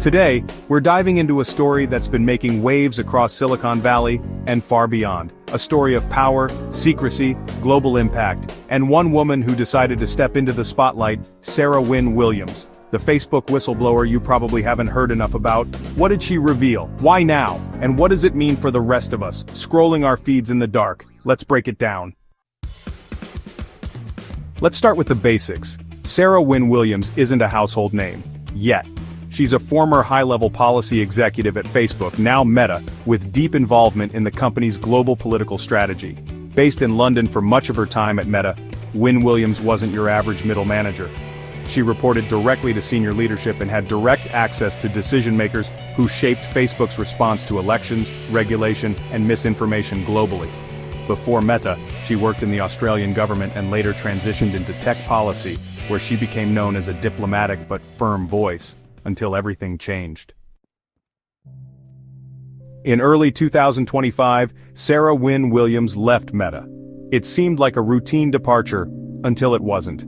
Today, we're diving into a story that's been making waves across Silicon Valley and far beyond. A story of power, secrecy, global impact, and one woman who decided to step into the spotlight, Sarah Wynn-Williams, the Facebook whistleblower you probably haven't heard enough about. What did she reveal? Why now? And what does it mean for the rest of us, scrolling our feeds in the dark? Let's break it down. Let's start with the basics. Sarah Wynn-Williams isn't a household name. Yet. She's a former high-level policy executive at Facebook, now Meta, with deep involvement in the company's global political strategy. Based in London for much of her time at Meta, Wynn-Williams wasn't your average middle manager. She reported directly to senior leadership and had direct access to decision-makers who shaped Facebook's response to elections, regulation, and misinformation globally. Before Meta, she worked in the Australian government and later transitioned into tech policy, where she became known as a diplomatic but firm voice, until everything changed. In early 2025, Sarah Wynn-Williams left Meta. It seemed like a routine departure, until it wasn't.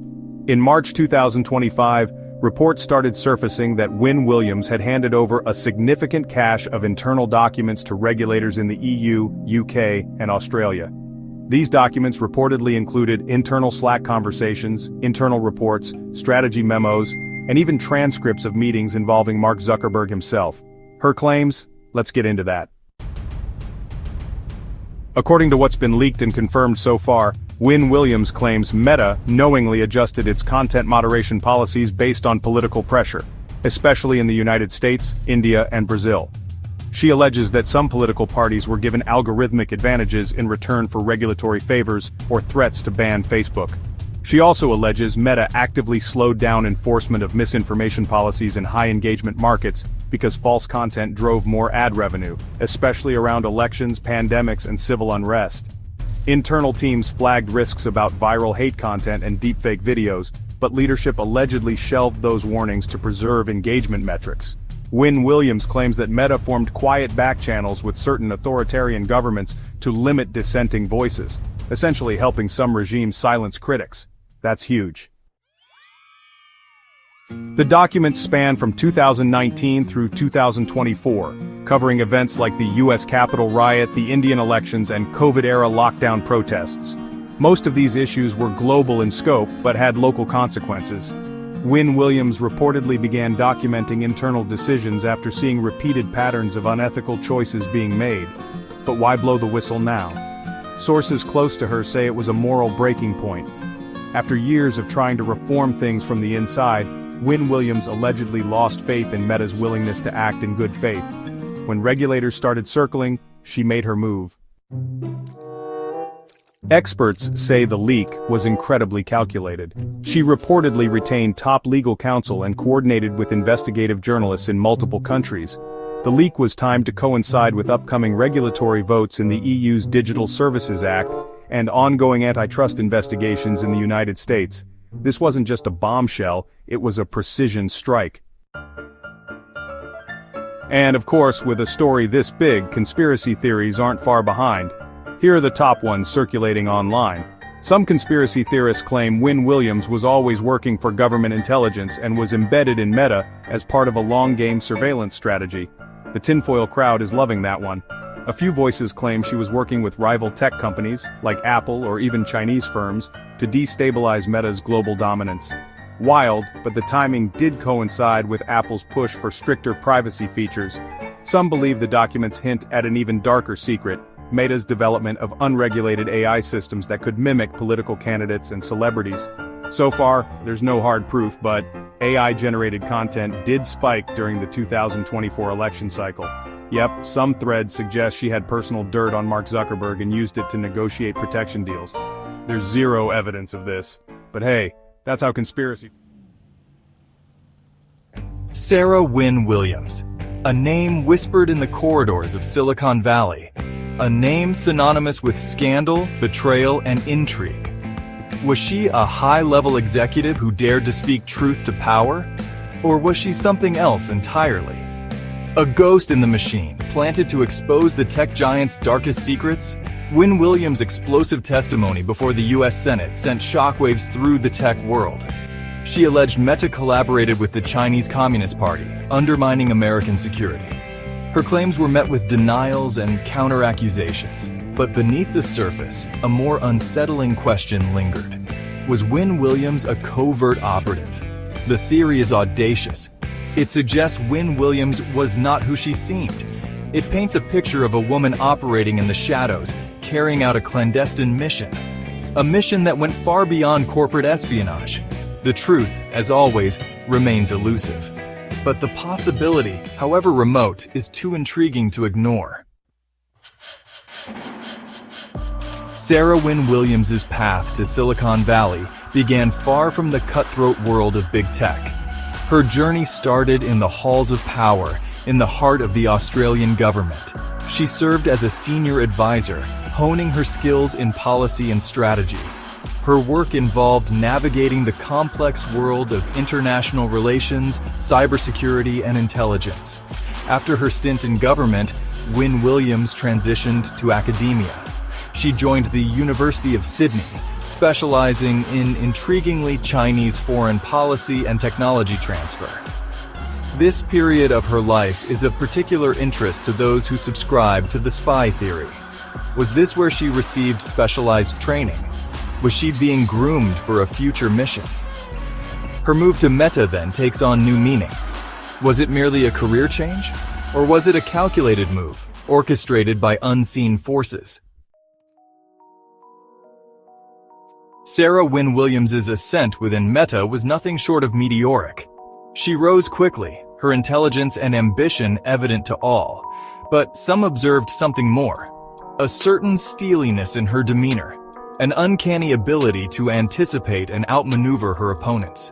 In March 2025, reports started surfacing that Wynn-Williams had handed over a significant cache of internal documents to regulators in the EU, UK, and Australia. These documents reportedly included internal Slack conversations, internal reports, strategy memos, and even transcripts of meetings involving Mark Zuckerberg himself. Her claims? Let's get into that. According to what's been leaked and confirmed so far, Wynn-Williams claims Meta knowingly adjusted its content moderation policies based on political pressure, especially in the United States, India, and Brazil. She alleges that some political parties were given algorithmic advantages in return for regulatory favors or threats to ban Facebook. She also alleges Meta actively slowed down enforcement of misinformation policies in high-engagement markets because false content drove more ad revenue, especially around elections, pandemics, and civil unrest. Internal teams flagged risks about viral hate content and deepfake videos, but leadership allegedly shelved those warnings to preserve engagement metrics. Wynn-Williams claims that Meta formed quiet back channels with certain authoritarian governments to limit dissenting voices, essentially helping some regimes silence critics. That's huge. The documents span from 2019 through 2024, covering events like the US Capitol riot, the Indian elections, and COVID-era lockdown protests. Most of these issues were global in scope, but had local consequences. Wynn-Williams reportedly began documenting internal decisions after seeing repeated patterns of unethical choices being made. But why blow the whistle now? Sources close to her say it was a moral breaking point. After years of trying to reform things from the inside, Wynn-Williams allegedly lost faith in Meta's willingness to act in good faith. When regulators started circling, she made her move. Experts say the leak was incredibly calculated. She reportedly retained top legal counsel and coordinated with investigative journalists in multiple countries. The leak was timed to coincide with upcoming regulatory votes in the EU's Digital Services Act and ongoing antitrust investigations in the United States. This wasn't just a bombshell, it was a precision strike. And of course, with a story this big, conspiracy theories aren't far behind. Here are the top ones circulating online. Some conspiracy theorists claim Wynn-Williams was always working for government intelligence and was embedded in Meta as part of a long-game surveillance strategy. The tinfoil crowd is loving that one. A few voices claim she was working with rival tech companies, like Apple or even Chinese firms, to destabilize Meta's global dominance. Wild, but the timing did coincide with Apple's push for stricter privacy features. Some believe the documents hint at an even darker secret: Meta's development of unregulated AI systems that could mimic political candidates and celebrities. So far, there's no hard proof, but AI-generated content did spike during the 2024 election cycle. Yep, some threads suggest she had personal dirt on Mark Zuckerberg and used it to negotiate protection deals. There's zero evidence of this, but hey, that's how conspiracy... Sarah Wynn-Williams, a name whispered in the corridors of Silicon Valley, a name synonymous with scandal, betrayal, and intrigue. Was she a high-level executive who dared to speak truth to power? Or was she something else entirely? A ghost in the machine, planted to expose the tech giant's darkest secrets? Wynn-Williams' explosive testimony before the US Senate sent shockwaves through the tech world. She alleged Meta collaborated with the Chinese Communist Party, undermining American security. Her claims were met with denials and counter-accusations, but beneath the surface, a more unsettling question lingered. Was Wynn-Williams a covert operative? The theory is audacious. It suggests Wynn-Williams was not who she seemed. It paints a picture of a woman operating in the shadows, carrying out a clandestine mission. A mission that went far beyond corporate espionage. The truth, as always, remains elusive. But the possibility, however remote, is too intriguing to ignore. Sarah Wynn-Williams' path to Silicon Valley began far from the cutthroat world of big tech. Her journey started in the halls of power, in the heart of the Australian government. She served as a senior advisor, honing her skills in policy and strategy. Her work involved navigating the complex world of international relations, cybersecurity, and intelligence. After her stint in government, Wynn-Williams transitioned to academia. She joined the University of Sydney, specializing in intriguingly Chinese foreign policy and technology transfer. This period of her life is of particular interest to those who subscribe to the spy theory. Was this where she received specialized training? Was she being groomed for a future mission? Her move to Meta then takes on new meaning. Was it merely a career change? Or was it a calculated move, orchestrated by unseen forces? Sarah Wynn-Williams' ascent within Meta was nothing short of meteoric. She rose quickly, her intelligence and ambition evident to all. But some observed something more. A certain steeliness in her demeanor. An uncanny ability to anticipate and outmaneuver her opponents.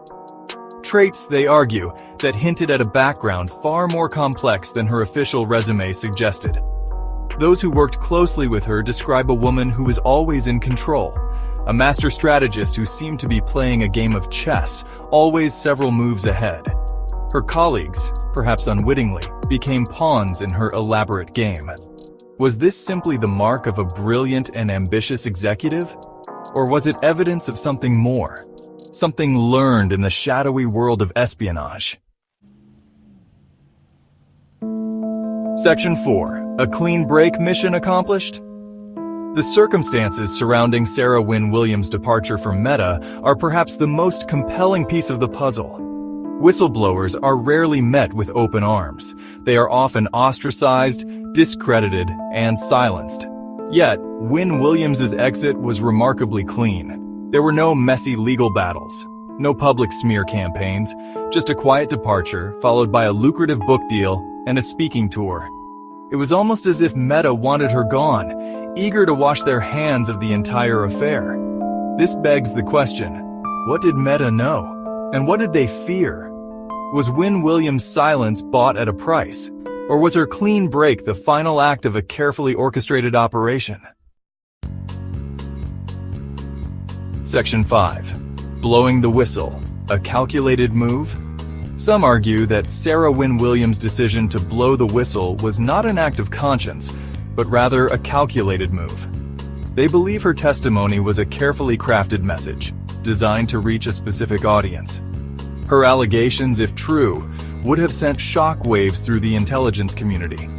Traits, they argue, that hinted at a background far more complex than her official resume suggested. Those who worked closely with her describe a woman who was always in control, a master strategist who seemed to be playing a game of chess, always several moves ahead. Her colleagues, perhaps unwittingly, became pawns in her elaborate game. Was this simply the mark of a brilliant and ambitious executive? Or was it evidence of something more? Something learned in the shadowy world of espionage? Section 4. A clean break mission accomplished? The circumstances surrounding Sarah Wynn-Williams' departure from Meta are perhaps the most compelling piece of the puzzle. Whistleblowers are rarely met with open arms. They are often ostracized, discredited, and silenced. Yet, Wynn-Williams' exit was remarkably clean. There were no messy legal battles, no public smear campaigns, just a quiet departure followed by a lucrative book deal and a speaking tour. It was almost as if Meta wanted her gone, eager to wash their hands of the entire affair. This begs the question, what did Meta know? And what did they fear? Was Wynn-Williams' silence bought at a price? Or was her clean break the final act of a carefully orchestrated operation? Section 5. Blowing the whistle. A calculated move? Some argue that Sarah Wynn-Williams' decision to blow the whistle was not an act of conscience, but rather a calculated move. They believe her testimony was a carefully crafted message, designed to reach a specific audience. Her allegations, if true, would have sent shockwaves through the intelligence community.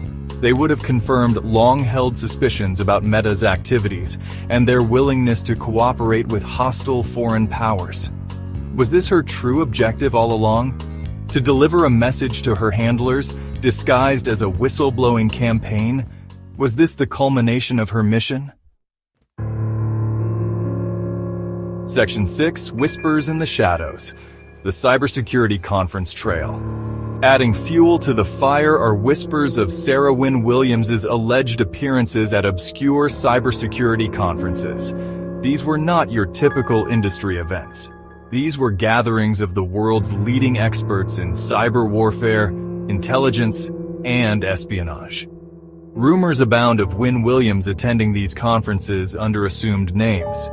They would have confirmed long-held suspicions about Meta's activities and their willingness to cooperate with hostile foreign powers. Was this her true objective all along? To deliver a message to her handlers, disguised as a whistleblowing campaign? Was this the culmination of her mission? Section 6. Whispers in the Shadows. The Cybersecurity Conference Trail. Adding fuel to the fire are whispers of Sarah Wynn-Williams' alleged appearances at obscure cybersecurity conferences. These were not your typical industry events. These were gatherings of the world's leading experts in cyber warfare, intelligence, and espionage. Rumors abound of Wynn-Williams attending these conferences under assumed names.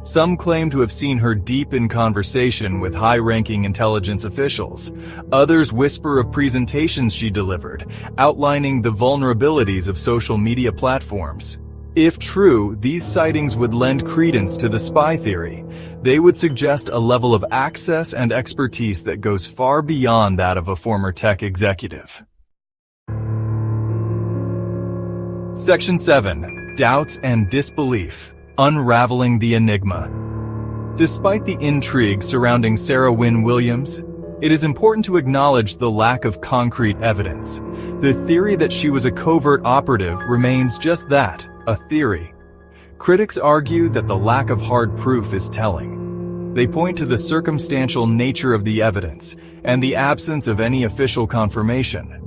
Some claim to have seen her deep in conversation with high-ranking intelligence officials. Others whisper of presentations she delivered, outlining the vulnerabilities of social media platforms. If true, these sightings would lend credence to the spy theory. They would suggest a level of access and expertise that goes far beyond that of a former tech executive. Section 7. Doubts and disbelief. Unraveling the enigma. Despite the intrigue surrounding Sarah Wynn-Williams, it is important to acknowledge the lack of concrete evidence. The theory that she was a covert operative remains just that, a theory. Critics argue that the lack of hard proof is telling. They point to the circumstantial nature of the evidence and the absence of any official confirmation.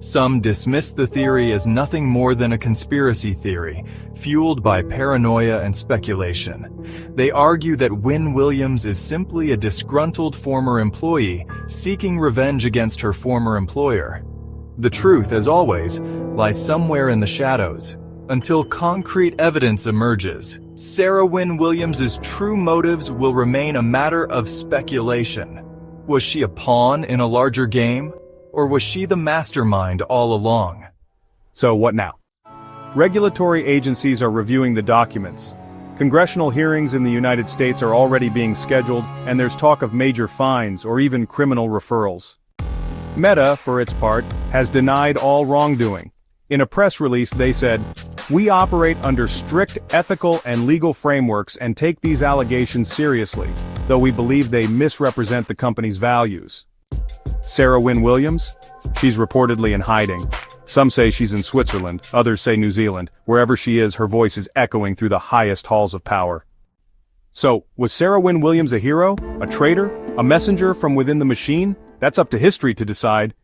Some dismiss the theory as nothing more than a conspiracy theory, fueled by paranoia and speculation. They argue that Wynn-Williams is simply a disgruntled former employee seeking revenge against her former employer. The truth, as always, lies somewhere in the shadows. Until concrete evidence emerges, Sarah Wynn-Williams' true motives will remain a matter of speculation. Was she a pawn in a larger game? Or was she the mastermind all along? So what now? Regulatory agencies are reviewing the documents. Congressional hearings in the United States are already being scheduled, and there's talk of major fines or even criminal referrals. Meta, for its part, has denied all wrongdoing. In a press release, they said, "We operate under strict ethical and legal frameworks and take these allegations seriously, though we believe they misrepresent the company's values." Sarah Wynn-Williams? She's reportedly in hiding. Some say she's in Switzerland, others say New Zealand. Wherever she is, her voice is echoing through the highest halls of power. So, was Sarah Wynn-Williams a hero? A traitor? A messenger from within the machine? That's up to history to decide.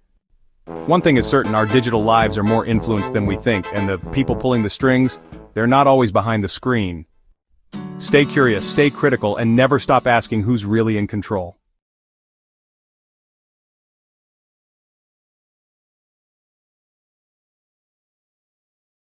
One thing is certain, our digital lives are more influenced than we think, and the people pulling the strings, they're not always behind the screen. Stay curious, stay critical, and never stop asking who's really in control.